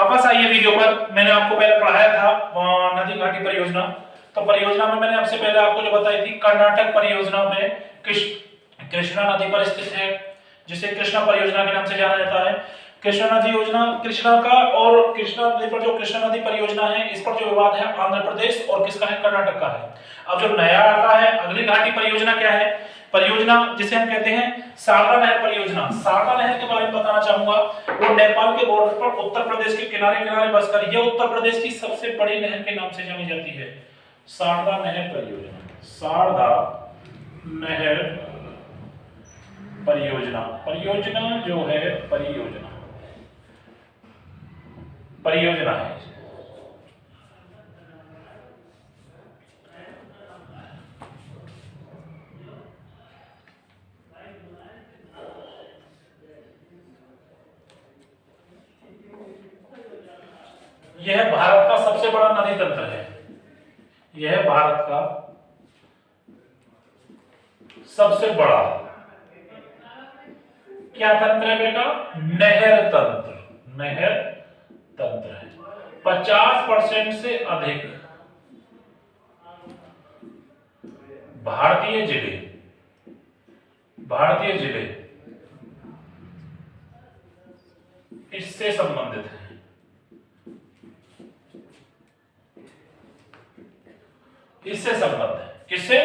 वापस आइए वीडियो पर। मैंने आपको पहले पढ़ाया था नदी घाटी परियोजना। तो परियोजना में मैंने आपसे पहले आपको जो बताई थी कर्नाटक परियोजना में कृष्णा नदी पर स्थित है, जिसे कृष्णा परियोजना के नाम से जाना जाता है। कृष्णा नदी योजना कृष्णा का, और कृष्णा नदी पर जो कृष्णा नदी परियोजना है इस पर जो विवाद है आंध्र प्रदेश और किसका है, कर्नाटक का है। अब जो नया आता है अगली घाटी परियोजना क्या है, परियोजना जिसे हम कहते हैं शारदा नहर परियोजना। शारदा नहर के बारे में बताना चाहूंगा। वो नेपाल के बॉर्डर पर उत्तर प्रदेश के किनारे किनारे बसकर ये उत्तर प्रदेश की सबसे बड़ी नहर के नाम से जानी जाती है, शारदा नहर परियोजना। शारदा नहर परियोजना, परियोजना जो है परियोजना है। यह भारत का सबसे बड़ा नदी तंत्र है। यह भारत का सबसे बड़ा क्या तंत्र है बेटा, नहर तंत्र। नहर तंत्र है। 50% से अधिक भारतीय जिले इससे संबंधित है। इससे संबंध है, किससे,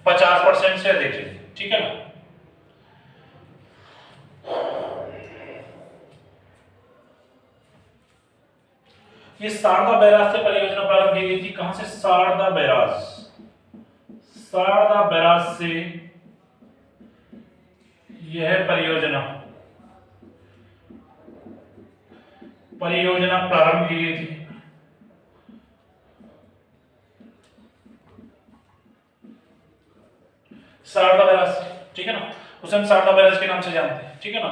50% से अधिक जिले, ठीक है ना। ये शारदा बैराज से परियोजना प्रारंभ की गई थी। कहां से, शारदा बैराज। शारदा बैराज से यह परियोजना प्रारंभ की गई थी। शारदा बैराज, ठीक है ना, उसे हम शारदा बैराज के नाम से जानते हैं, ठीक है ना।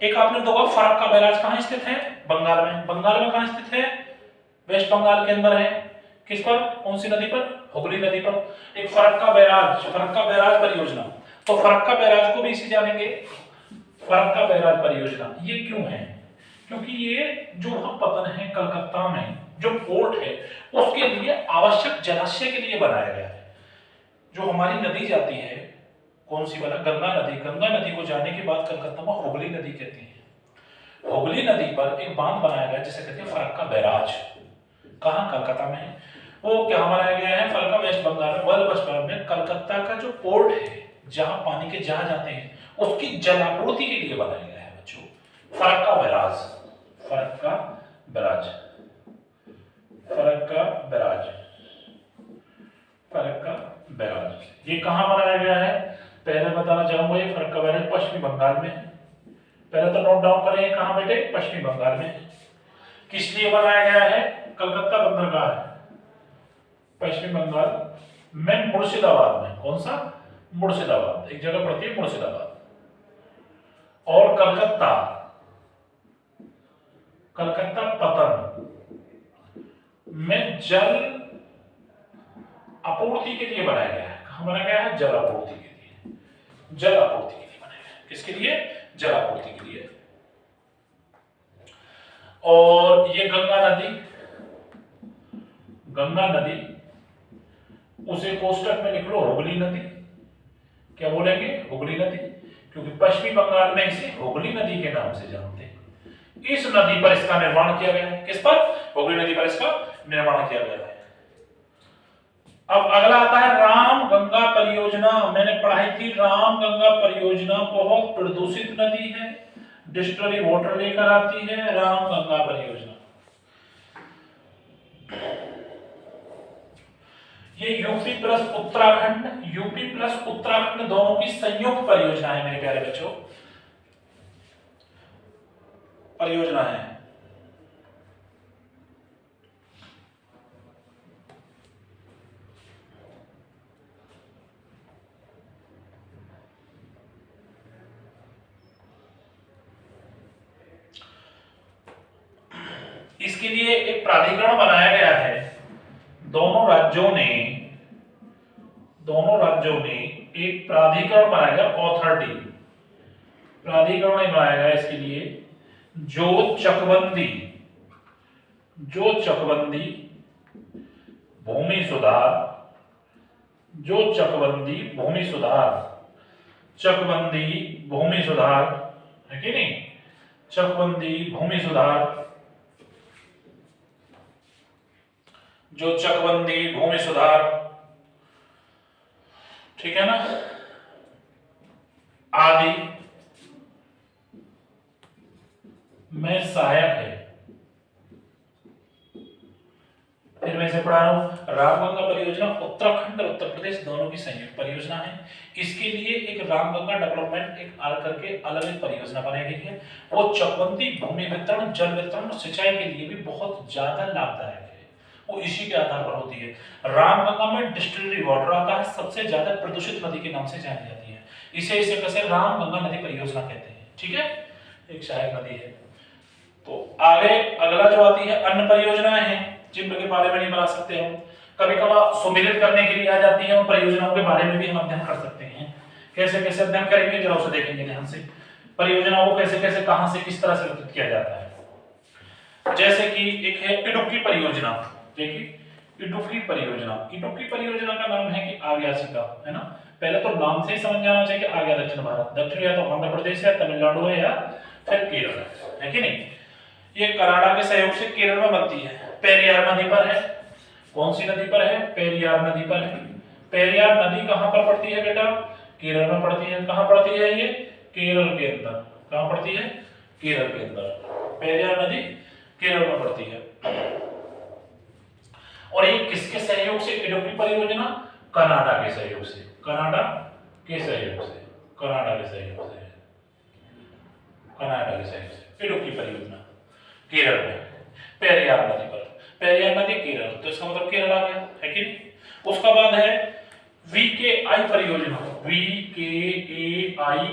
एक आपने देखा फरक्का बैराज कहां स्थित है, बंगाल में। बंगाल में कहां स्थित है, वेस्ट बंगाल के अंदर है। किस पर, कौन सी नदी पर, हुगली नदी पर। एक फरक्का बैराज परियोजना। तो फरक्का बैराज को भी इसी जानेंगे, फरक्का बैराज परियोजना। ये क्यों है, क्योंकि ये जो वहां पतन है कलकत्ता में जो पोर्ट है उसके लिए आवश्यक जलाशय के लिए बनाया गया है। जो हमारी नदी जाती है, कौन सी वाला, गंगा नदी। गंगा नदी को जाने के बाद कलकत्ता में हुगली नदी कहती है। हुगली नदी पर एक बांध बनाया गया जिसे कहते हैं फरक्का बैराज। कहां, कलकत्ता में है। वो क्या बनाया गया है, फरक्का, वेस्ट बंगाल में, वेस्ट बंगाल में। कलकत्ता का जो पोर्ट है जहां पानी के जहाज आते हैं उसकी जलापूर्ति के लिए बनाया गया है बच्चों, Farakka barrage. Farakka barrage, Farakka barrage, Farakka barrage. ये कहां बनाया गया है, पहले बताना चाहूंगा, ये फरक्का बैराज पश्चिमी बंगाल में। पहले तो नोट डाउन करें, कहां बेटे, पश्चिमी बंगाल में। किस लिए बनाया गया है, कलकत्ता बंदरगाह है पश्चिमी बंगाल में, मुर्शिदाबाद में। कौन सा, मुर्शिदाबाद, एक जगह पड़ती है मुर्शिदाबाद। और कलकत्ता पतन में जल आपूर्ति के लिए बनाया गया है। कहां बनाया गया है, जल आपूर्ति के लिए। जल आपूर्ति के लिए बनाया गया है। किसके लिए, जल आपूर्ति के लिए। और ये गंगा नदी उसे कोष्टक में लिख लो हुगली नदी। क्या बोलेंगे, हुगली नदी, क्योंकि पश्चिमी बंगाल में इसे हुगली नदी के नाम से जानते हैं। इस नदी पर इसका निर्माण किया गया है। किस पर, हुगली नदी पर इसका निर्माण किया गया है। अब अगला आता है राम गंगा परियोजना। मैंने पढ़ाई थी राम गंगा परियोजना बहुत प्रदूषित नदी है, डिस्टिलरी वाटर लेकर आती है राम गंगा परियोजना। ये यूपी प्लस उत्तराखंड दोनों की संयुक्त परियोजना है मेरे प्यारे बच्चों, परियोजना है। इसके लिए एक प्राधिकरण बनाया गया है। दोनों राज्यों ने दोनों राज्यों ने एक प्राधिकरण बनाया गया, ऑथोरिटी, प्राधिकरण बनाया गया इसके लिए, जो चकबंदी भूमि सुधार, चकबंदी भूमि सुधार है कि नहीं, चकबंदी भूमि सुधार, जो चकबंदी भूमि सुधार, ठीक है ना, आदि में सहायक है। फिर मैं इसे पढ़ा रहा हूं, रामगंगा परियोजना उत्तराखंड और उत्तर प्रदेश दोनों की संयुक्त परियोजना है। इसके लिए एक रामगंगा डेवलपमेंट एक करके अलग एक परियोजना बनाई गई है। वो चकबंदी भूमि वितरण, जल वितरण और सिंचाई के लिए भी बहुत ज्यादा लाभदायक है, वो इसी के आधार पर होती है। रामगंगा में डिस्टिलरी वाटर आता है, सबसे ज्यादा प्रदूषित नदी के नाम से जानी जाती है, इसे कैसे रामगंगा नदी परियोजना कहते हैं, ठीक है, एक सहायक नदी है। तो आगे अगला जो आती है अन्य परियोजनाएं हैं जिनके बारे में नहीं बना सकते हम, कभी कभार सुमिलित करने के लिए आ जाती है, उन परियोजनाओं के बारे में भी हम अध्ययन कर सकते हैं। कैसे कैसे अध्ययन करेंगे जरा उसे देखेंगे ध्यान से, परियोजनाओं को कैसे कैसे कहां से किस तरह से वितरित किया जाता है। जैसे कि एक है इडुक्की परियोजना, देखिए इडुक्की परियोजना का नाम है कि आव्यासी का, है ना, पहले तो नाम से ही समझ जाना चाहिए कि आ गया दक्षिण भारत, दक्षिण या तो आंध्र प्रदेश है, तमिलनाडु है या फिर केरल है कि नहीं। ये कनाडा के सहयोग से केरल में बनती है, पेरियार नदी पर है। कौन सी नदी पर है? पेरियार नदी पर है। पेरियार नदी कहां पर पड़ती है बेटा? केरल में पड़ती है। कहां पड़ती है ये? केरल के अंदर। कहां पड़ती है? केरल के अंदर। पेरियार नदी केरल में पड़ती है। और ये किसके सहयोग से इडुक्की परियोजना? कनाडा के सहयोग से। कनाडा के सहयोग से इडुक्की परियोजना केरल में, पेरियार नदी पर। पेरियार नदी केरल, तो इसका मतलब केरल आ गया, है कि नहीं। उसका बाद है VKI परियोजना, VKAI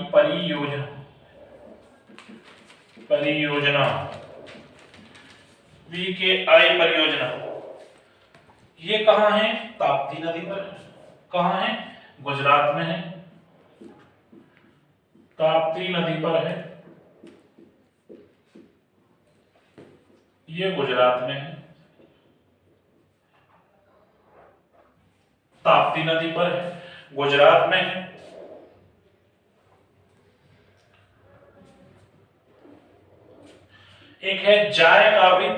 परियोजना, ये कहां है? ताप्ती नदी पर। कहां है? गुजरात में है, ताप्ती नदी पर है, ये गुजरात में है, ताप्ती नदी पर है, गुजरात में है। एक है जाय कावड़ी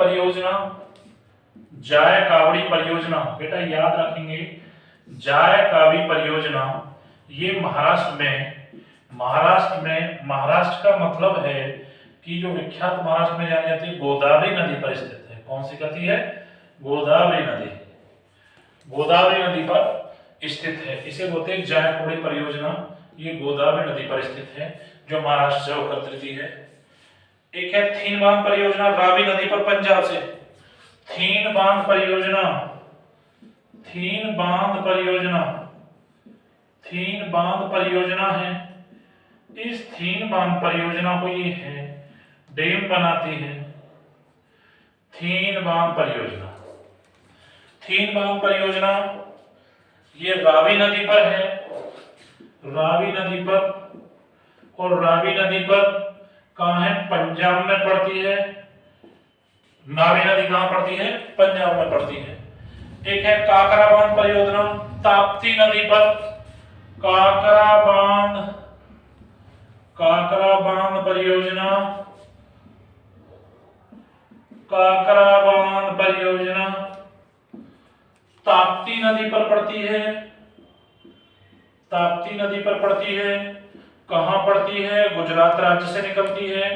परियोजना, बेटा याद रखेंगे, जाय कावड़ी परियोजना ये महाराष्ट्र का मतलब है कि जो विख्यात महाराष्ट्र में जानी जाती है गोदावरी नदी पर स्थित है। कौन सी नदी है? गोदावरी नदी पर स्थित है, इसे बोलते हैं जायकवाड़ी परियोजना। ये गोदावरी नदी पर स्थित है जो महाराष्ट्र से होकर गुजरती है। एक है थीन बांध परियोजना, रावी नदी पर पंजाब से। थीन बांध परियोजना है। इस थीन बांध परियोजना को ये है डैम बनाती है। थीन बांध परियोजना ये रावी नदी पर है, और रावी नदी पर कहां है? पंजाब में पड़ती है। रावी नदी कहां पड़ती है? पंजाब में पड़ती है। एक है काकरा बांध परियोजना, ताप्ती नदी पर। काकरा बांध परियोजना ताप्ती नदी पर पड़ती है। कहां पड़ती है? गुजरात राज्य से निकलती है।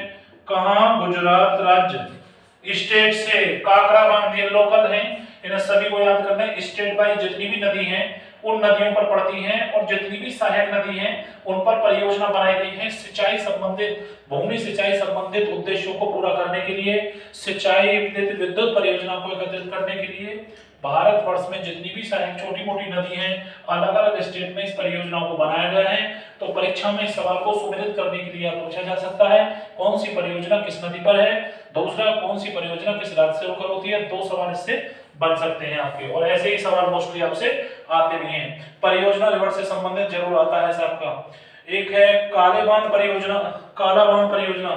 कहां? गुजरात राज्य स्टेट से। काकरा बांध ये लोकल है, इन्हें सभी को याद करना है। स्टेट वाइज जितनी भी नदी हैं उन नदियों पर पड़ती हैं, और जितनी भी सहायक नदी हैं उन पर परियोजना बनाई गई है भूमि सिंचाई संबंधित उद्देश्यों को पूरा करने के लिए, सिंचाई विद्युत परियोजना को एकत्रित करने के लिए। भारतवर्ष में जितनी भी सहायक छोटी मोटी नदी हैं अलग अलग स्टेट में इस परियोजनाओं को बनाया गया है। तो परीक्षा में इस सवाल को सुमेलित करने के लिए पूछा जा सकता है कौन सी परियोजना किस नदी पर है, दूसरा कौन सी परियोजना किस राज्य से होकर होती है। 2 सवाल इससे बन सकते हैं आपके, और ऐसे ही सवाल मोस्टली आपसे आते भी हैं। परियोजना रिवर से संबंधित जरूर आता है सबका। एक है काले बांध परियोजना, काला बांध परियोजना,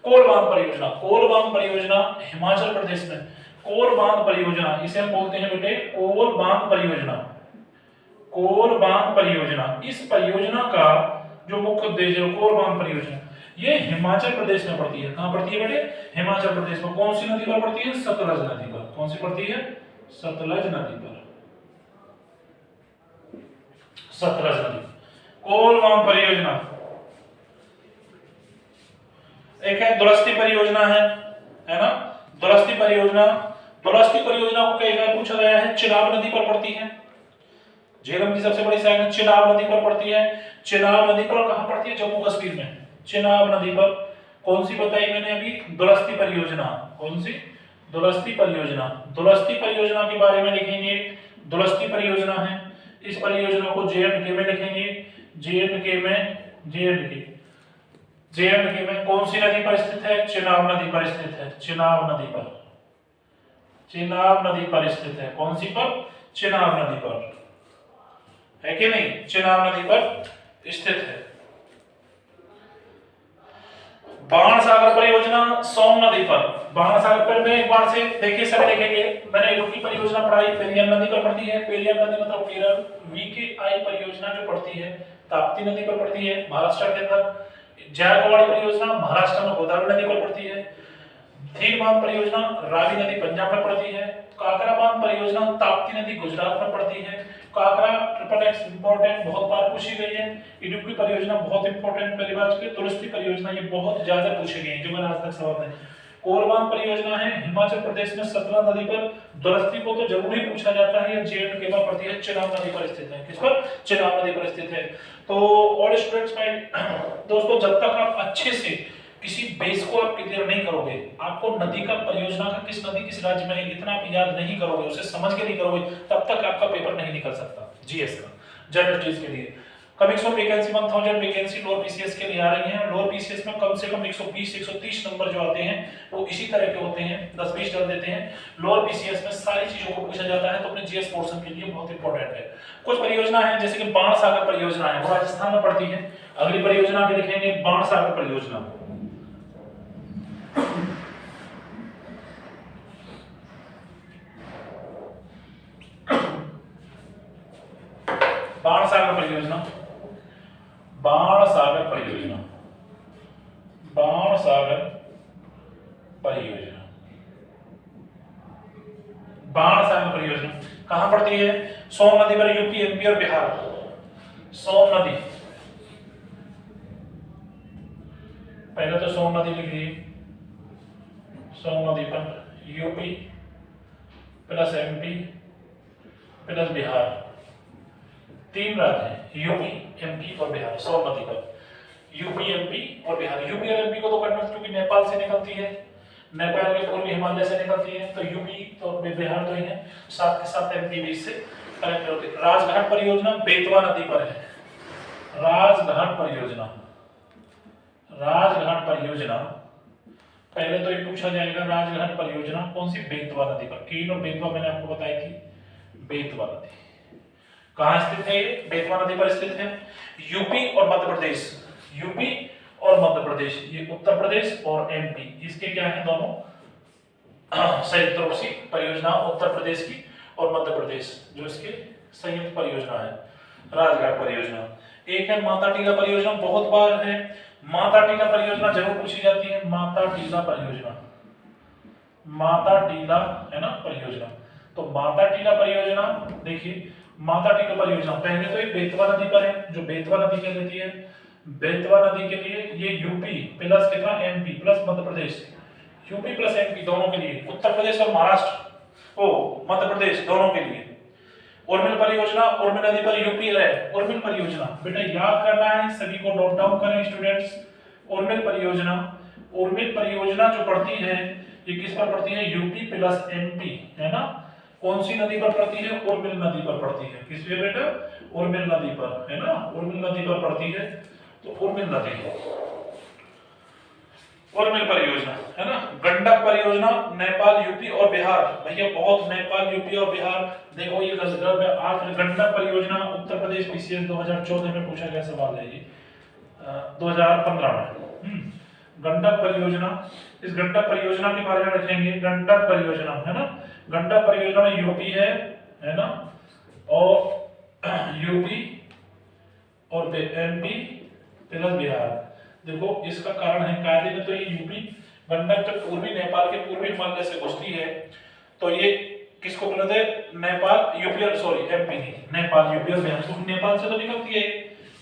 कोल बांध परियोजना। कोल बांध परियोजना हिमाचल प्रदेश में, कोल बांध परियोजना इसे हम बोलते हैं बेटे कोल बांध परियोजना। कोल बांध परियोजना, इस परियोजना का जो मुख्य उद्देश्य है कोल बांध परियोजना, ये हिमाचल प्रदेश में पड़ती है। कहां पड़ती है बेटे? हिमाचल प्रदेश में। कौन सी नदी पर पड़ती है? सतलज नदी पर। कौन सी पड़ती है? सतलज नदी पर, सतलज नदी। कोल बांध परियोजना। एक है दुरस्ती परियोजना है ना, दुरस्ती परियोजना। दुरस्ती परियोजना को कई बार पूछा गया है, चिनाब नदी पर पड़ती है। झेलम की सबसे बड़ी साइड चिनाब नदी पर पड़ती है। चिनाब नदी पर कहां पड़ती है? जम्मू कश्मीर में, चिनाब नदी पर। कौन सी बताई मैंने अभी? दुरस्ती परियोजना। कौन सी? दुरस्ती परियोजना। दुरस्ती परियोजना के बारे में लिखेंगे, दुरस्ती परियोजना है। इस परियोजना को JNK में लिखेंगे, JNK में, JNK में कौन सी नदी पर स्थित है? चिनाब नदी पर स्थित है। चिनाब नदी पर, चिनाब नदी पर स्थित है। कौन सी पर? चिनाब नदी पर, है कि नहीं? चिनाब नदी पर स्थित है। बाण सागर परियोजना सोम नदी पर। बाण सागर पर में एक बार से देखिए सब लिखेंगे। मैंने यूपी परियोजना पढ़ाई, पेरियार नदी पर पड़ती है। पेरियार नदी मतलब केरल। VKI परियोजना जो पड़ती है ताप्ती नदी पर पड़ती है महाराष्ट्र के अंदर। जायकवाड़ी परियोजना महाराष्ट्र में गोदावरी नदी पर पड़ती है। धीर बांध परियोजना रावी नदी पंजाब में पड़ती है। काकरा बांध परियोजना ताप्ती नदी गुजरात में पड़ती है। काकरा XXX इंपॉर्टेंट, बहुत बार पूछी गई है। इडुक्की परियोजना बहुत इंपॉर्टेंट, पहली बात की। तुलसी परियोजना ये बहुत ज्यादा पूछी गई है, जो मैंने आज तक सवाल है। कोल बांध परियोजना है हिमाचल प्रदेश में सतलज नदी पर। दुरस्ती को तो जरूर ही पूछा जाता है, ये JNK में पड़ती है, चिनाब नदी पर स्थित है। किस पर? चिनाब नदी पर स्थित है। तो ऑल स्टूडेंट्स दोस्तों, जब तक आप अच्छे से किसी बेस को आप क्लियर नहीं करोगे, आपको नदी का परियोजना का किस नदी किस राज्य में है इतना आप याद नहीं करोगे, उसे समझ के नहीं करोगे, तब तक आपका पेपर नहीं निकल सकता GS का, जनरल स्टडीज के लिए। Coming soon vacancy 1000 vacancy lower PCS के लिए आ रही है। लोअर PCS में कम से कम 120-130 नंबर जो आते हैं वो इसी तरह के होते हैं, 10-20 डाल देते हैं। लोअर PCS में सारी चीजों को पूछा जाता है, तो अपने GS पोर्शन के लिए बहुत इंपॉर्टेंट है। कुछ परियोजना है जैसे कि बाण सागर परियोजना है, वो राजस्थान में पड़ती है। अगली परियोजना भी लिखेंगे बाण सागर परियोजना। बाण सागर परियोजना, बाण सागर परियोजना, बाण सागर परियोजना, बाण सागर परियोजना कहां पड़ती है? सोम नदी पर, यूपी, MP और बिहार। सोम नदी, पहले तो सोम नदी लिख लीजिए। सोम नदी पर UP plus MP plus Bihar, 3 राज्य हैं, UP, MP और बिहार। सोम नदी पर UP, MP और बिहार। UP और MP को तो कन्वर्ट क्योंकि नेपाल से निकलती है, नेपाल के पूर्वी हिमालय से निकलती है, तो UP तो बिहार तो ही है, साथ के साथ MP भी इससे कनेक्ट होती है। राजघाट परियोजना बेतवा नदी पर है। राजघाट परियोजना, राजघाट परियोजना पहले तो ये पूछा जाएगा, राजघाट परियोजना कौन सी? बेतवा नदी पर। कीन और बेतवा मैंने आपको बताई थी। बेतवा नदी कहां स्थित है? बेतवा नदी पर स्थित है। यूपी और मध्य प्रदेश, यूपी और मध्य प्रदेश, ये उत्तर प्रदेश और MP, इसके क्या है? दोनों संयुक्त रूप से परियोजना, उत्तर प्रदेश की और मध्य प्रदेश, जो इसके संयुक्त परियोजना है, राजघाट परियोजना। एक है माता टीला परियोजना, बहुत बार है माता टीला परियोजना जरूर पूछी जाती है। माता टीला परियोजना, माता टीला है ना परियोजना। तो माता टीला परियोजना देखिए, माता टीला परियोजना पहले तो ये बेतवा नदी पर है, जो बेतवा नदी कहलाती है। बेतवा नदी के लिए ये यूपी प्लस कितना? MP plus Madhya Pradesh, UP plus MP दोनों के लिए, उत्तर प्रदेश और महाराष्ट्र ओ मध्य प्रदेश दोनों के लिए। उर्मिल परियोजना, उर्मिल नदी पर UP है। उर्मिल परियोजना बेटा याद करना है, सभी को नोट डाउन करें स्टूडेंट्स। उर्मिल परियोजना, उर्मिल परियोजना जो पड़ती है ये किस पर पड़ती है? UP प्लस MP, है ना। कौन सी नदी पर पड़ती है? उर्मिल नदी पर पड़ती है। किस पे बेटा? उर्मिल नदी पर, है ना, उर्मिल नदी पर पड़ती है। तो उर्मिल नदी उर्मिल परियोजना है ना, गंडक परियोजना नेपाल, यूपी और बिहार। भैया बहुत नेपाल, यूपी और बिहार, देखो ये गंडक परियोजना उत्तर प्रदेश, पीसीएस 2014 में पूछा गया सवाल है ये, 2015 में। गंडक परियोजना, इस गंडक परियोजना के बारे में रखेंगे। गंडक परियोजना है ना, गंडक परियोजना में यूपी है ना, और यूपी और एमपी प्लस बिहार। देखो इसका कारण है कायदे में, तो ये यूपी गंडक जब पूर्वी नेपाल के पूर्वी हिमालय से घुसती है तो ये किसको बोलते हैं, नेपाल यूपी और सॉरी एमपी नहीं, नेपाल यूपी और बिहार। तो नेपाल से तो निकलती है,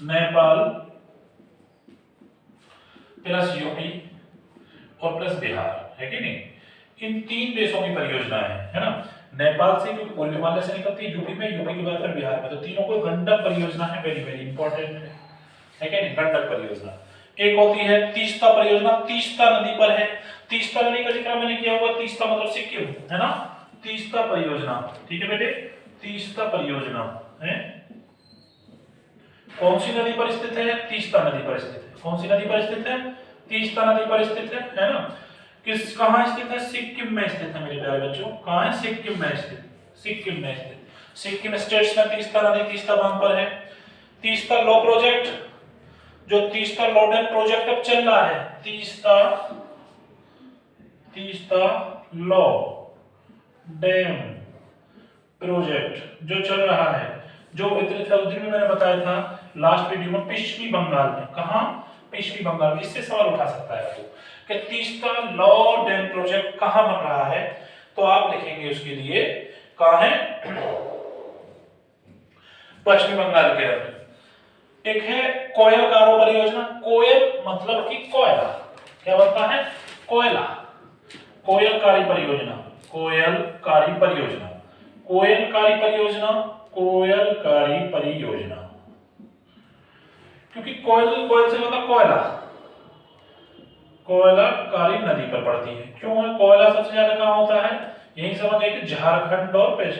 नेपाल प्लस यूपी और प्लस बिहार, है कि नहीं। इन तीन देशों की परियोजना है ना, नेपाल से क्योंकि पूर्वी हिमालय से निकलती है यूपी में, यूपी के बाद फिर बिहार में, तो तीनों को गंडक परियोजना है, वेरी वेरी इंपॉर्टेंट है क्या नहीं, गंडक परियोजना। एक होती है तीस्ता परियोजना, तीस्ता नदी पर है, तीस्ता नदी का जिक्र मैंने किया होगा, तीस्ता मतलब सिक्किम है ना, तीस्ता परियोजना, ठीक है बेटे, तीस्ता परियोजना है। कौन सी नदी पर स्थित है, तीस्ता नदी पर स्थित है। कौन सी नदी पर स्थित है, तीस्ता नदी पर स्थित है ना। किस कहां स्थित है, सिक्किम में स्थित है मेरे प्यारे बच्चों, कहां है, सिक्किम में स्थित, सिक्किम में स्थित, सिक्किम स्टेट्स में तीस्ता नदी तीस्ता बांध पर है। तीस्ता लॉ प्रोजेक्ट, जो तीस्ता लॉ डैम प्रोजेक्ट अब चल रहा है, तीस्ता लॉ डैम प्रोजेक्ट जो चल रहा है, जो वितरित है, उस दिन भी मैंने बताया था लास्ट वीडियो में, पश्चिमी बंगाल में। कहां, पश्चिमी बंगाल में। इससे सवाल उठा सकता है आपको कि तीस्ता लॉ डैम प्रोजेक्ट कहां बन रहा है, तो आप लिखेंगे उसके लिए कहां है, पश्चिमी बंगाल के अंदर। एक है कोयल कारो परियोजना, कोयल मतलब कि कोयला, क्या बनता है, कोयला, कोयलकारी परियोजना, कोयलकारी परियोजना, कोयलकारी परियोजना, कोयलकारी परियोजना, क्योंकि कोयल, कोयल से मतलब कोयला, कोयलाकारी नदी पर पड़ती है। क्यों है, कोयला सबसे ज्यादा कहां होता है, यही समझ है कि झारखंड और पेश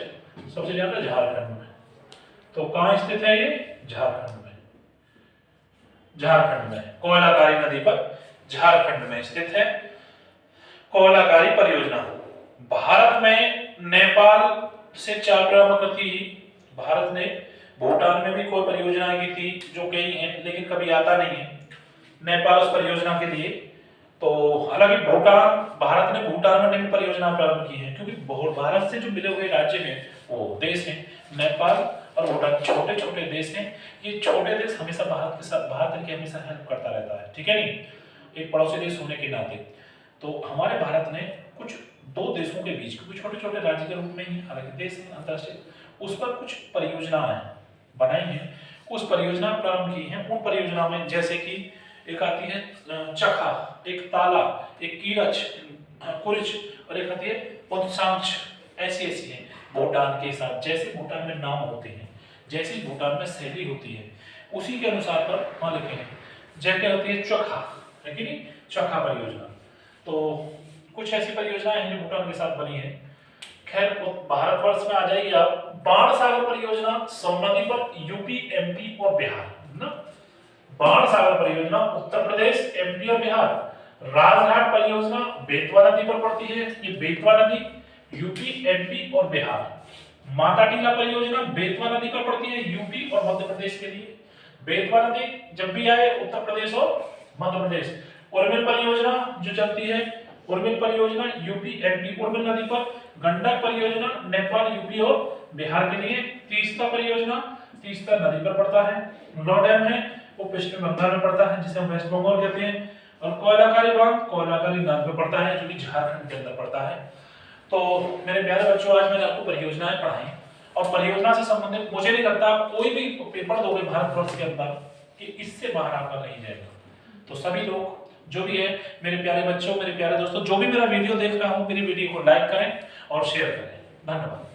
सबसे ज्यादा झारखंड में। तो कहां स्थित है ये, झारखंड में, झारखंड में कोयलाकारी नदी पर झारखंड में स्थित है कोयलाकारी परियोजना। भारत में नेपाल से 4 प्रारंभ, भारत ने भूटान में भी कोई परियोजनाएं की थी जो कई हैं, लेकिन कभी आता नहीं है नेपाल उस परियोजना के लिए। तो हालांकि भूटान, भारत ने भूटान में भी परियोजना प्रारंभ की है, क्योंकि भारत से जो मिले हुए राज्य हैं वो देश हैं नेपाल और भूटान, छोटे छोटे देश हैं। ये छोटे देश हमेशा भारत के साथ, भारत की हमेशा हेल्प करता रहता है, ठीक है नहीं, एक पड़ोसी देश होने के नाते। तो हमारे भारत ने कुछ दो देशों के बीच, क्योंकि छोटे छोटे राज्य के रूप में ही हालांकि देश है अंतरराष्ट्रीय, उस पर कुछ परियोजनाएं बनाई हैं, कुछ परियोजना प्रारंभ की हैं। उन परियोजनाओं में जैसे कि एक आती है चखा, एक ताला, एक कीरच, कुरिच, और एक आती है पुंसांच, ऐसी ऐसी है। भूटान के साथ जैसे भूटान में नाम होते हैं, जैसे भूटान में शैली होती है, उसी के अनुसार पर वहां लिखे हैं। जैसे होती है चखा, है कि नहीं, चखा परियोजना। तो कुछ ऐसी परियोजनाएं हैं जो भूटान के साथ बनी है। खैर भारतवर्ष में आ जाइए आप, बाण सागर परियोजना सोमनदी पर यूपी, एमपी और बिहार ना। बाण सागर परियोजना उत्तर प्रदेश, एमपी और बिहार। राजघाट परियोजना बेतवा नदी पर पड़ती है, ये बेतवा नदी यूपी, एमपी और बिहार। माता टीला परियोजना बेतवा नदी पर पड़ती है, यूपी और मध्य प्रदेश के लिए। बेतवा नदी जब भी आए उत्तर प्रदेश और मध्य प्रदेश। उर्मिल परियोजना जो चलती है, उर्मिल परियोजना यूपी, एमपी, उर्मिल नदी पर। गंडक परियोजना नेपाल, यूपी और बिहार के लिए। तीस्ता परियोजना तीस्ता नदी पर पड़ता है। लॉ डैम है वो पश्चिम बंगाल में पड़ता है, जिसे हम वेस्ट बंगाल कहते हैं। और कोयलाकारी बांध कोयलाकारी नाम पे पड़ता है, जो कि झारखंड के अंदर पड़ता है। तो मेरे प्यारे बच्चों, आज मैंने आपको परियोजनाएं पढ़ाई, और परियोजना से संबंधित मुझे नहीं लगता आप कोई भी पेपर दोगे भारतवर्ष के अंदर कि इससे बाहर आपका नहीं जाएगा। तो सभी लोग जो भी है, मेरे प्यारे बच्चों, मेरे प्यारे दोस्तों, जो भी मेरा वीडियो देख रहा हूं, मेरी वीडियो को लाइक करें और शेयर करें। धन्यवाद।